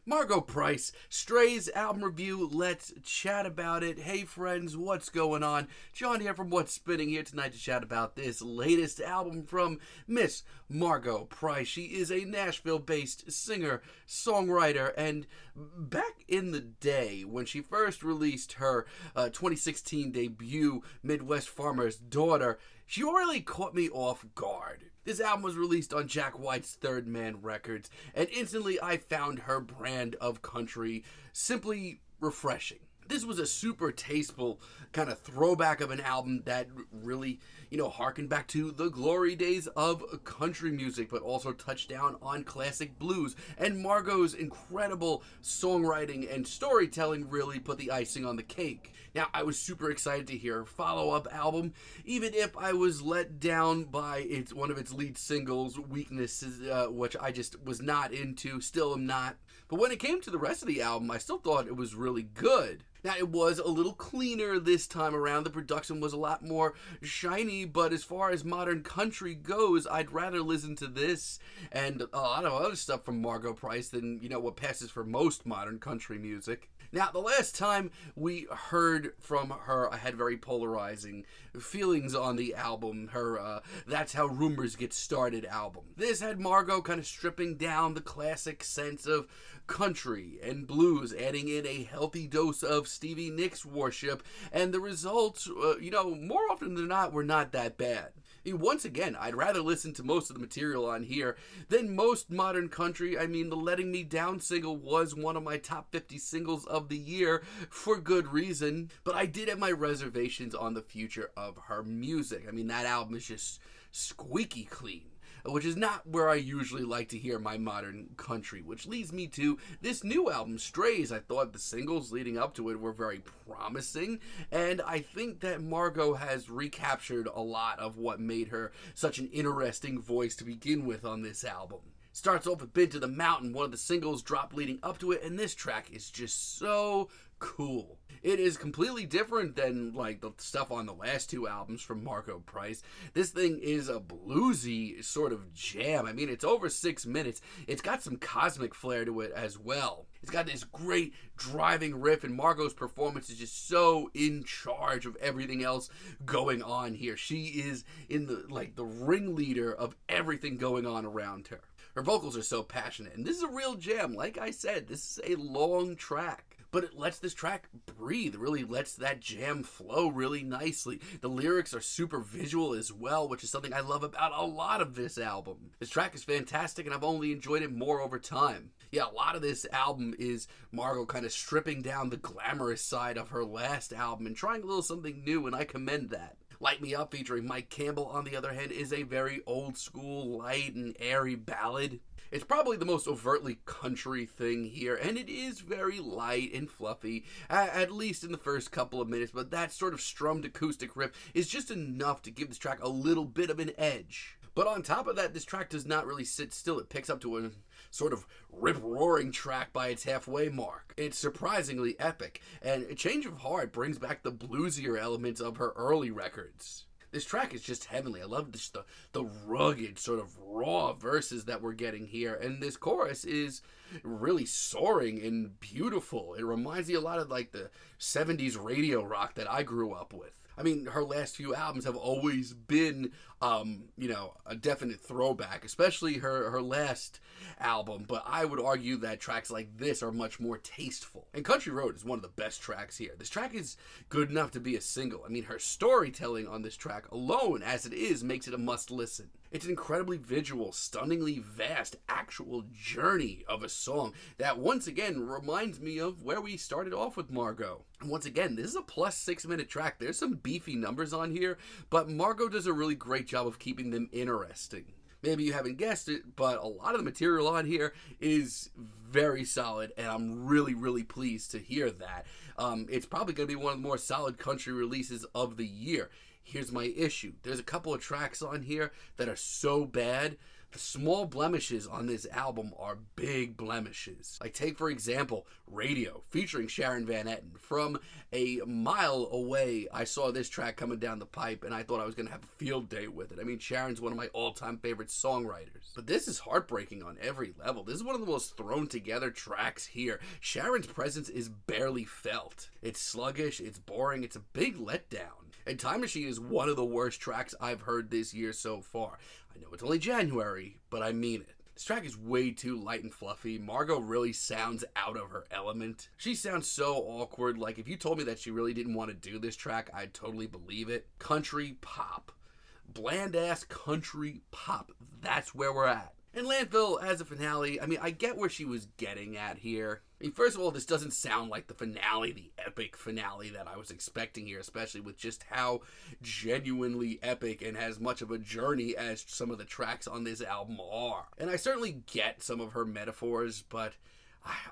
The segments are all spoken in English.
Margo Price, Stray's album review. Let's chat about it. Hey friends, what's going on? John here from What's Spinning here tonight to chat about this latest album from Miss Margo Price. She is a Nashville-based singer, songwriter, and back in the day when she first released her 2016 debut, Midwest Farmer's Daughter, she really caught me off guard. This album was released on Jack White's Third Man Records, and instantly I found her brand of country simply refreshing. This was a super tasteful kind of throwback of an album that really, harkened back to the glory days of country music, but also touched down on classic blues. And Margo's incredible songwriting and storytelling really put the icing on the cake. Now, I was super excited to hear her follow-up album, even if I was let down by one of its lead singles, Weaknesses, which I just was not into, still am not. But when it came to the rest of the album, I still thought it was really good. Now, it was a little cleaner this time around. The production was a lot more shiny, but as far as modern country goes, I'd rather listen to this and a lot of other stuff from Margo Price than, what passes for most modern country music. Now, the last time we heard from her, I had very polarizing feelings on the album, her That's How Rumors Get Started album. This had Margo kind of stripping down the classic sense of country and blues, adding in a healthy dose of Stevie Nicks worship, and the results, more often than not, were not that bad. Once again, I'd rather listen to most of the material on here than most modern country. I mean, the Letting Me Down single was one of my top 50 singles of the year for good reason, but I did have my reservations on the future of her music. I mean, that album is just squeaky clean, which is not where I usually like to hear my modern country, which leads me to this new album, Strays. I thought the singles leading up to it were very promising, and I think that Margo has recaptured a lot of what made her such an interesting voice to begin with on this album. Starts off with Been to the Mountain, one of the singles dropped leading up to it, and this track is just so cool. It is completely different than the stuff on the last two albums from Margo Price. This thing is a bluesy sort of jam. I mean, it's over 6 minutes. It's got some cosmic flair to it as well. It's got this great driving riff, and Margo's performance is just so in charge of everything else going on here. She is in the ringleader of everything going on around her. Her vocals are so passionate, and this is a real jam. Like I said, this is a long track, but it lets this track breathe, really lets that jam flow really nicely. The lyrics are super visual as well, which is something I love about a lot of this album. This track is fantastic, and I've only enjoyed it more over time. Yeah, a lot of this album is Margo kind of stripping down the glamorous side of her last album and trying a little something new, and I commend that. Light Me Up featuring Mike Campbell, on the other hand, is a very old school, light and airy ballad. It's probably the most overtly country thing here, and it is very light and fluffy, at least in the first couple of minutes, but that sort of strummed acoustic riff is just enough to give this track a little bit of an edge. But on top of that, this track does not really sit still. It picks up to a sort of rip-roaring track by its halfway mark. It's surprisingly epic, and A Change of Heart brings back the bluesier elements of her early records. This track is just heavenly. I love the rugged, sort of raw verses that we're getting here, and this chorus is really soaring and beautiful. It reminds me a lot of the 70s radio rock that I grew up with. I mean, her last few albums have always been, a definite throwback, especially her last album, but I would argue that tracks like this are much more tasteful. And Country Road is one of the best tracks here. This track is good enough to be a single. I mean, her storytelling on this track alone, as it is, makes it a must listen. It's an incredibly visual, stunningly vast, actual journey of a song that once again reminds me of where we started off with Margo. And once again, this is a plus 6 minute track. There's some beefy numbers on here, but Margo does a really great job of keeping them interesting. Maybe you haven't guessed it, but a lot of the material on here is very solid, and I'm really, really pleased to hear that. It's probably going to be one of the more solid country releases of the year. Here's my issue. There's a couple of tracks on here that are so bad The small blemishes on this album are big blemishes. Like, take for example, Radio, featuring Sharon Van Etten. From a mile away, I saw this track coming down the pipe, and I thought I was going to have a field day with it. I mean, Sharon's one of my all-time favorite songwriters. But this is heartbreaking on every level. This is one of the most thrown together tracks here. Sharon's presence is barely felt. It's sluggish, it's boring, it's a big letdown. And Time Machine is one of the worst tracks I've heard this year so far. I know it's only January, but I mean it. This track is way too light and fluffy. Margo really sounds out of her element. She sounds so awkward. Like, if you told me that she really didn't want to do this track, I'd totally believe it. Country pop. Bland-ass country pop. That's where we're at. And Landfill as a finale, I mean, I get where she was getting at here. I mean, first of all, this doesn't sound like the finale, the epic finale that I was expecting here, especially with just how genuinely epic and as much of a journey as some of the tracks on this album are. And I certainly get some of her metaphors, but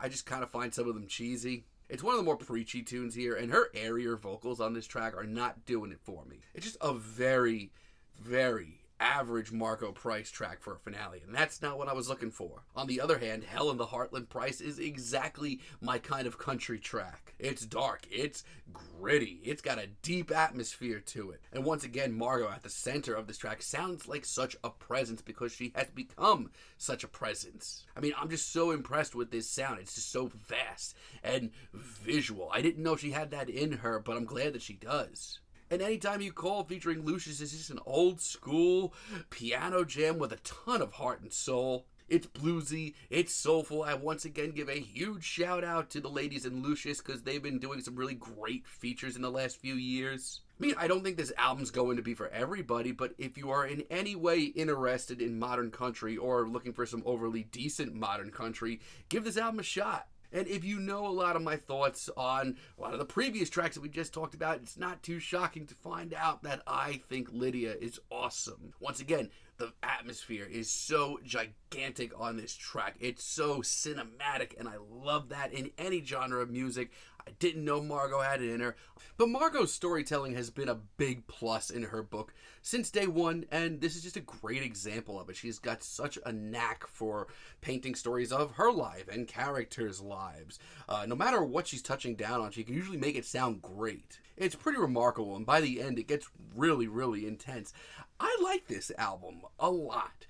I just kind of find some of them cheesy. It's one of the more preachy tunes here, and her airier vocals on this track are not doing it for me. It's just a very, very average Margo Price track for a finale, and that's not what I was looking for. On the other hand, Hell in the Heartland Price is exactly my kind of country track. It's dark, it's gritty, it's got a deep atmosphere to it. And once again, Margo at the center of this track sounds like such a presence because she has become such a presence. I mean, I'm just so impressed with this sound. It's just so vast and visual. I didn't know she had that in her, but I'm glad that she does. And Anytime You Call featuring Lucius is just an old school piano jam with a ton of heart and soul. It's bluesy, it's soulful. I once again give a huge shout out to the ladies in Lucius because they've been doing some really great features in the last few years. I mean, I don't think this album's going to be for everybody, but if you are in any way interested in modern country or looking for some overly decent modern country, give this album a shot. And if you know a lot of my thoughts on a lot of the previous tracks that we just talked about, it's not too shocking to find out that I think Lydia is awesome. Once again, the atmosphere is so gigantic on this track. It's so cinematic, and I love that in any genre of music. I didn't know Margo had it in her. But Margo's storytelling has been a big plus in her book since day one, and this is just a great example of it. She's got such a knack for painting stories of her life and characters' lives. No matter what she's touching down on, she can usually make it sound great. It's pretty remarkable, and by the end, it gets really, really intense. I like this album a lot.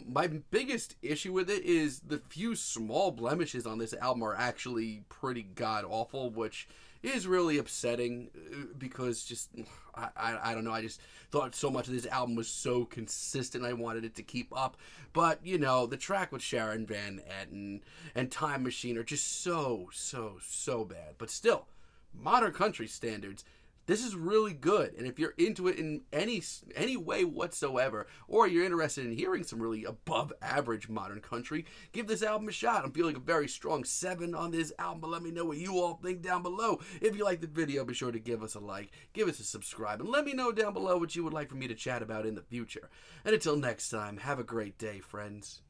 My biggest issue with it is the few small blemishes on this album are actually pretty god-awful, which is really upsetting because just, I don't know, I just thought so much of this album was so consistent, I wanted it to keep up. But, you know, the track with Sharon Van Etten and Time Machine are just so bad. But still, modern country standards, this is really good, and if you're into it in any way whatsoever, or you're interested in hearing some really above-average modern country, give this album a shot. I'm feeling a very strong 7 on this album, but let me know what you all think down below. If you like the video, be sure to give us a like, give us a subscribe, and let me know down below what you would like for me to chat about in the future. And until next time, have a great day, friends.